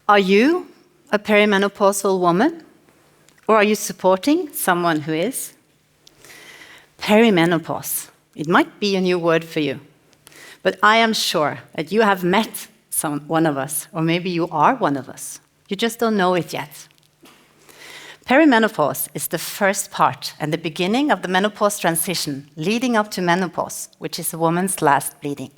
Are you a perimenopausal woman? Or are you supporting someone who is? Perimenopause. It might be a new word for you, but I am sure that you have met one of us, or maybe you are one of us. You just don't know it yet. Perimenopause is the first part and the beginning of the menopause transition leading up to menopause, which is a woman's last bleeding.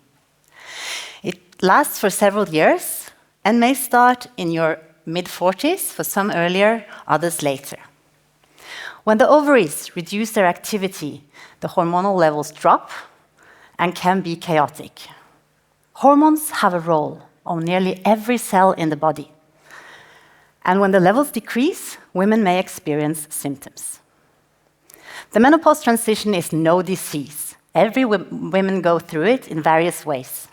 It lasts for several years and may start in your mid-40s, for some earlier, others later. When the ovaries reduce their activity, the hormonal levels drop and can be chaotic. Hormones have a role on nearly every cell in the body. And when the levels decrease, women may experience symptoms. The menopause transition is no disease. Every woman go through it in various ways.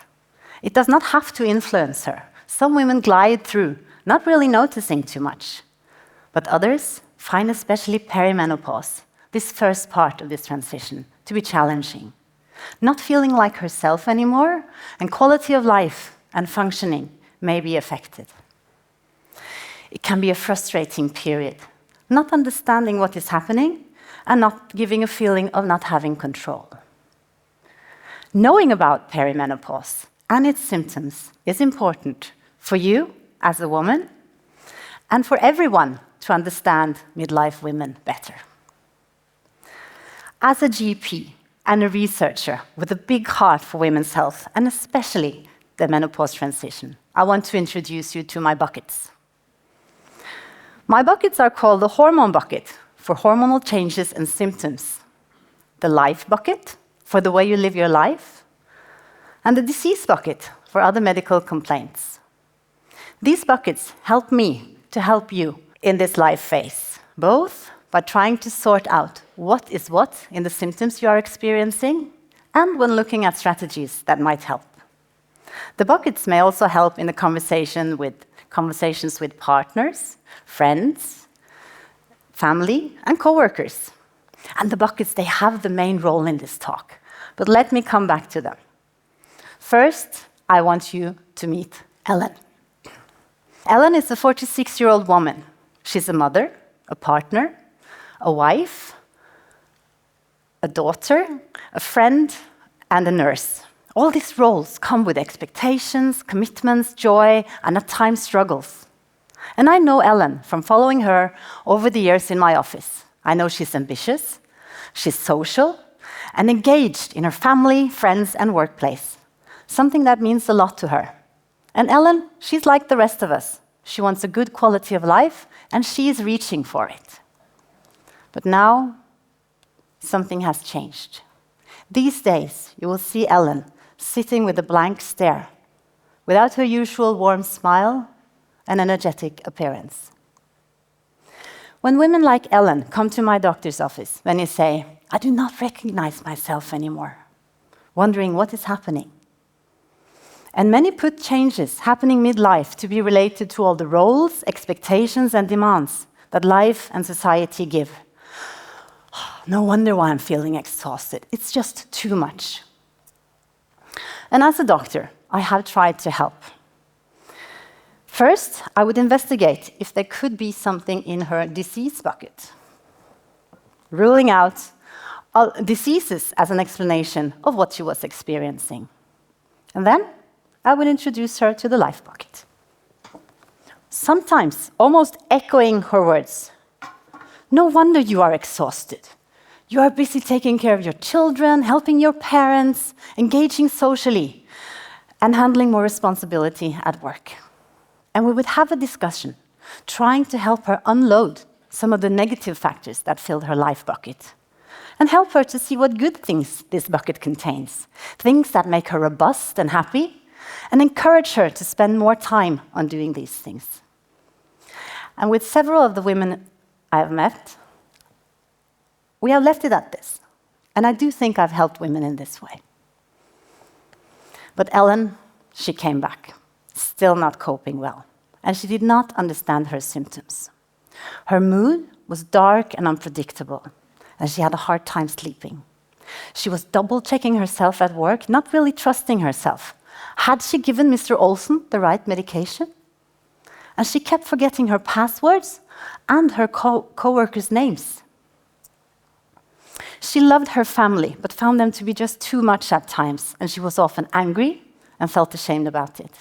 It does not have to influence her. Some women glide through, not really noticing too much. But others find especially perimenopause, this first part of this transition, to be challenging. Not feeling like herself anymore, and quality of life and functioning may be affected. It can be a frustrating period, not understanding what is happening and not giving a feeling of not having control. Knowing about perimenopause and its symptoms is important for you as a woman and for everyone to understand midlife women better. As a GP and a researcher with a big heart for women's health, and especially the menopause transition, I want to introduce you to my buckets. My buckets are called the hormone bucket for hormonal changes and symptoms, the life bucket for the way you live your life, and the disease bucket for other medical complaints. These buckets help me to help you in this life phase, both by trying to sort out what is what in the symptoms you are experiencing and when looking at strategies that might help. The buckets may also help in the conversations with partners, friends, family, and co-workers. And the buckets, they have the main role in this talk. But let me come back to them. First, I want you to meet Ellen. Ellen is a 46-year-old woman. She's a mother, a partner, a wife, a daughter, a friend, and a nurse. All these roles come with expectations, commitments, joy, and at times struggles. And I know Ellen from following her over the years in my office. I know she's ambitious, she's social, and engaged in her family, friends, and workplace, something that means a lot to her. And Ellen, she's like the rest of us. She wants a good quality of life, and she is reaching for it. But now, something has changed. These days, you will see Ellen sitting with a blank stare, without her usual warm smile and energetic appearance. When women like Ellen come to my doctor's office, when they say, "I do not recognize myself anymore," wondering what is happening. And many put changes happening midlife to be related to all the roles, expectations, and demands that life and society give. No wonder why I'm feeling exhausted. It's just too much. And as a doctor, I have tried to help. First, I would investigate if there could be something in her disease bucket, ruling out diseases as an explanation of what she was experiencing. And then I would introduce her to the life bucket. Sometimes, almost echoing her words, "No wonder you are exhausted. You are busy taking care of your children, helping your parents, engaging socially, and handling more responsibility at work." And we would have a discussion, trying to help her unload some of the negative factors that filled her life bucket, and help her to see what good things this bucket contains, things that make her robust and happy, and encourage her to spend more time on doing these things. And with several of the women I have met, we have left it at this. And I do think I've helped women in this way. But Ellen, she came back, still not coping well. And she did not understand her symptoms. Her mood was dark and unpredictable, and she had a hard time sleeping. She was double-checking herself at work, not really trusting herself. Had she given Mr. Olsen the right medication? and she kept forgetting her passwords and her co-workers' names. She loved her family, but found them to be just too much at times, and she was often angry and felt ashamed about it.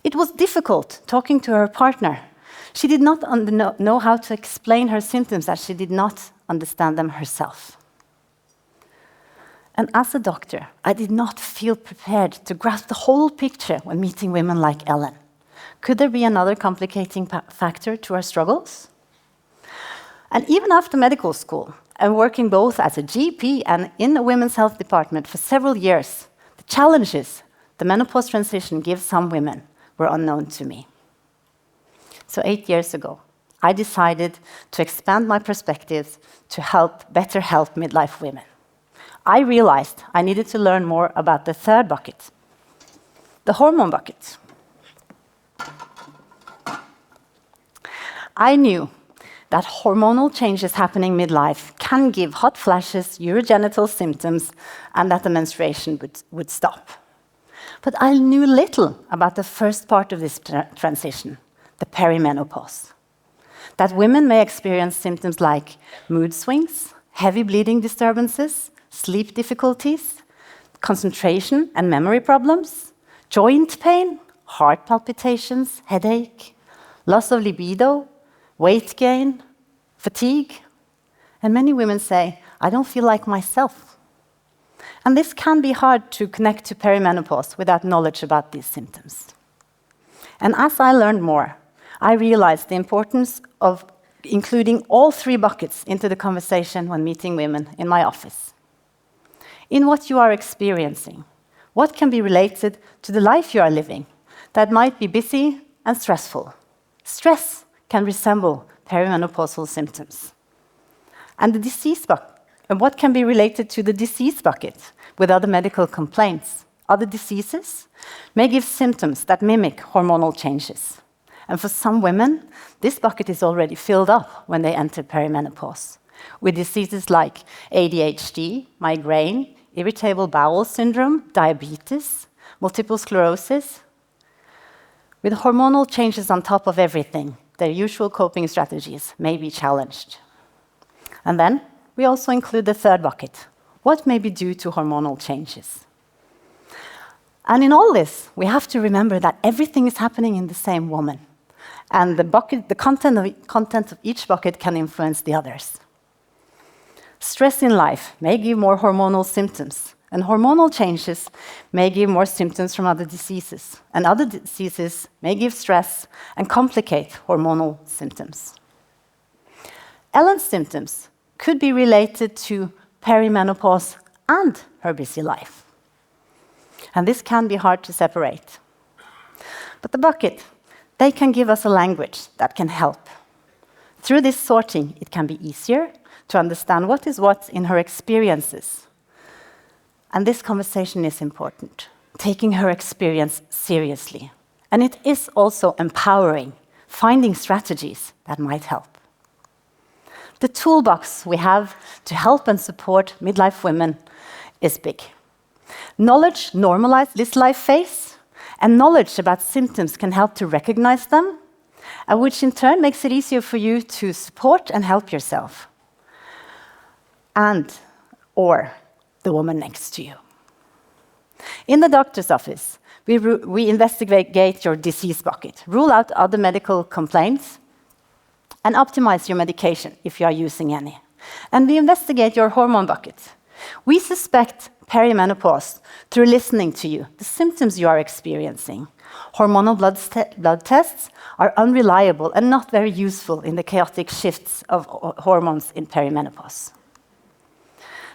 It was difficult talking to her partner. She did not know how to explain her symptoms, as she did not understand them herself. And as a doctor, I did not feel prepared to grasp the whole picture when meeting women like Ellen. Could there be another complicating factor to our struggles? And even after medical school, and working both as a GP and in the women's health department for several years, the challenges the menopause transition gives some women were unknown to me. So 8 years ago, I decided to expand my perspectives to better help midlife women. I realized I needed to learn more about the third bucket, the hormone bucket. I knew that hormonal changes happening midlife can give hot flashes, urogenital symptoms, and that the menstruation would stop. But I knew little about the first part of this transition, the perimenopause. That women may experience symptoms like mood swings, heavy bleeding disturbances, sleep difficulties, concentration and memory problems, joint pain, heart palpitations, headache, loss of libido, weight gain, fatigue. And many women say, I don't feel like myself. And this can be hard to connect to perimenopause without knowledge about these symptoms. And as I learned more, I realized the importance of including all three buckets into the conversation when meeting women in my office. In what you are experiencing, what can be related to the life you are living that might be busy and stressful? Stress can resemble perimenopausal symptoms. And the disease bucket, and what can be related to the disease bucket with other medical complaints? Other diseases may give symptoms that mimic hormonal changes. And for some women, this bucket is already filled up when they enter perimenopause, with diseases like ADHD, migraine, irritable bowel syndrome, diabetes, multiple sclerosis. With hormonal changes on top of everything, their usual coping strategies may be challenged. And then we also include the third bucket. What may be due to hormonal changes? And in all this, we have to remember that everything is happening in the same woman. And the content of each bucket can influence the others. Stress in life may give more hormonal symptoms, and hormonal changes may give more symptoms from other diseases. And other diseases may give stress and complicate hormonal symptoms. Ellen's symptoms could be related to perimenopause and her busy life. And this can be hard to separate. But the bucket, they can give us a language that can help. Through this sorting, it can be easier to understand what is what in her experiences. And this conversation is important, taking her experience seriously. And it is also empowering, finding strategies that might help. The toolbox we have to help and support midlife women is big. Knowledge normalizes this life phase, and knowledge about symptoms can help to recognize them, which in turn makes it easier for you to support and help yourself, or the woman next to you. In the doctor's office, we investigate your disease bucket, rule out other medical complaints, and optimize your medication if you are using any. And we investigate your hormone bucket. We suspect perimenopause through listening to you, the symptoms you are experiencing. Hormonal blood tests are unreliable and not very useful in the chaotic shifts of hormones in perimenopause.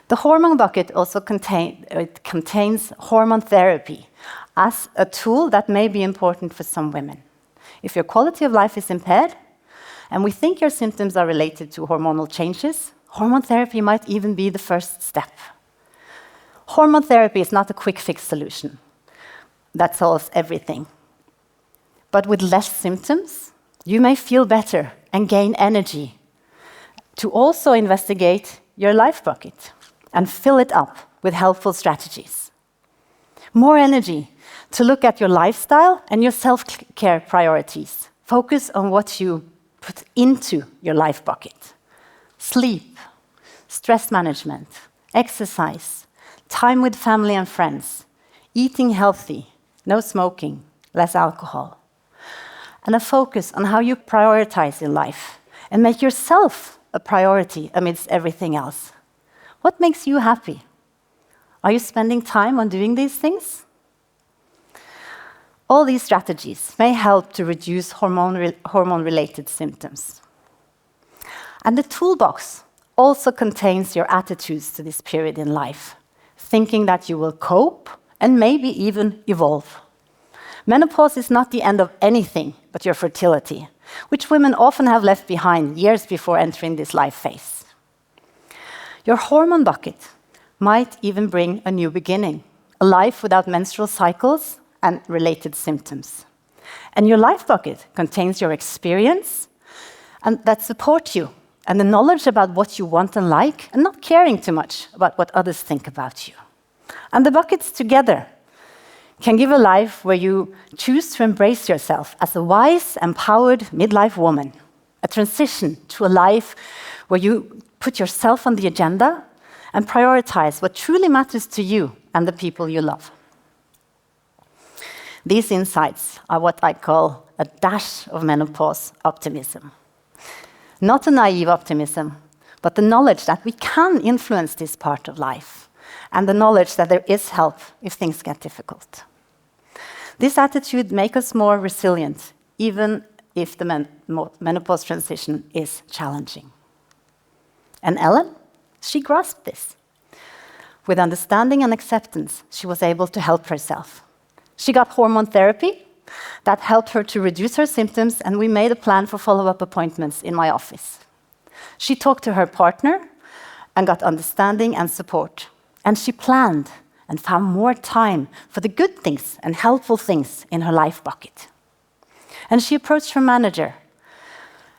The hormone bucket also contains hormone therapy as a tool that may be important for some women. If your quality of life is impaired, and we think your symptoms are related to hormonal changes, hormone therapy might even be the first step. Hormone therapy is not a quick fix solution that solves everything. But with less symptoms, you may feel better and gain energy to also investigate your life bucket and fill it up with helpful strategies. More energy to look at your lifestyle and your self-care priorities, Focus on what you put into your life bucket. Sleep, stress management, exercise, time with family and friends, eating healthy, no smoking, less alcohol. And a focus on how you prioritize in life and make yourself a priority amidst everything else. What makes you happy? Are you spending time on doing these things? All these strategies may help to reduce hormone-related symptoms. And the toolbox also contains your attitudes to this period in life, thinking that you will cope and maybe even evolve. Menopause is not the end of anything but your fertility, which women often have left behind years before entering this life phase. Your hormone bucket might even bring a new beginning, a life without menstrual cycles and related symptoms. And your life bucket contains your experience and that support you, and the knowledge about what you want and like, and not caring too much about what others think about you. And the buckets together can give a life where you choose to embrace yourself as a wise, empowered midlife woman, a transition to a life where you put yourself on the agenda and prioritize what truly matters to you and the people you love. These insights are what I call a dash of menopause optimism. Not a naive optimism, but the knowledge that we can influence this part of life, and the knowledge that there is help if things get difficult. This attitude makes us more resilient, even if the menopause transition is challenging. And Ellen, she grasped this. With understanding and acceptance, she was able to help herself. She got hormone therapy that helped her to reduce her symptoms, and we made a plan for follow-up appointments in my office. She talked to her partner and got understanding and support. And she planned and found more time for the good things and helpful things in her life bucket. And she approached her manager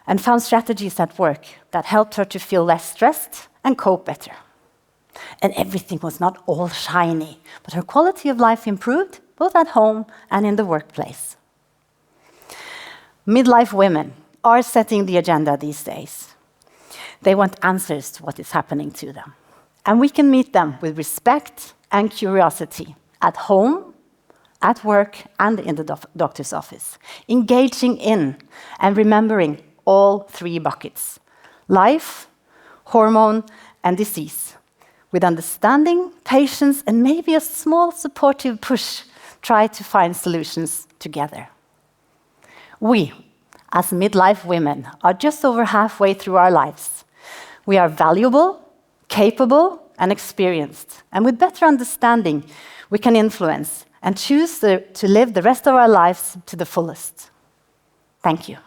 and found strategies at work that helped her to feel less stressed and cope better. And everything was not all shiny, but her quality of life improved, both at home and in the workplace. Midlife women are setting the agenda these days. They want answers to what is happening to them. And we can meet them with respect and curiosity at home, at work, and in the doctor's office, engaging in and remembering all three buckets: life, hormone, and disease. With understanding, patience, and maybe a small supportive push, try to find solutions together. We, as midlife women, are just over halfway through our lives. We are valuable, capable, and experienced. And with better understanding, we can influence and choose to live the rest of our lives to the fullest. Thank you.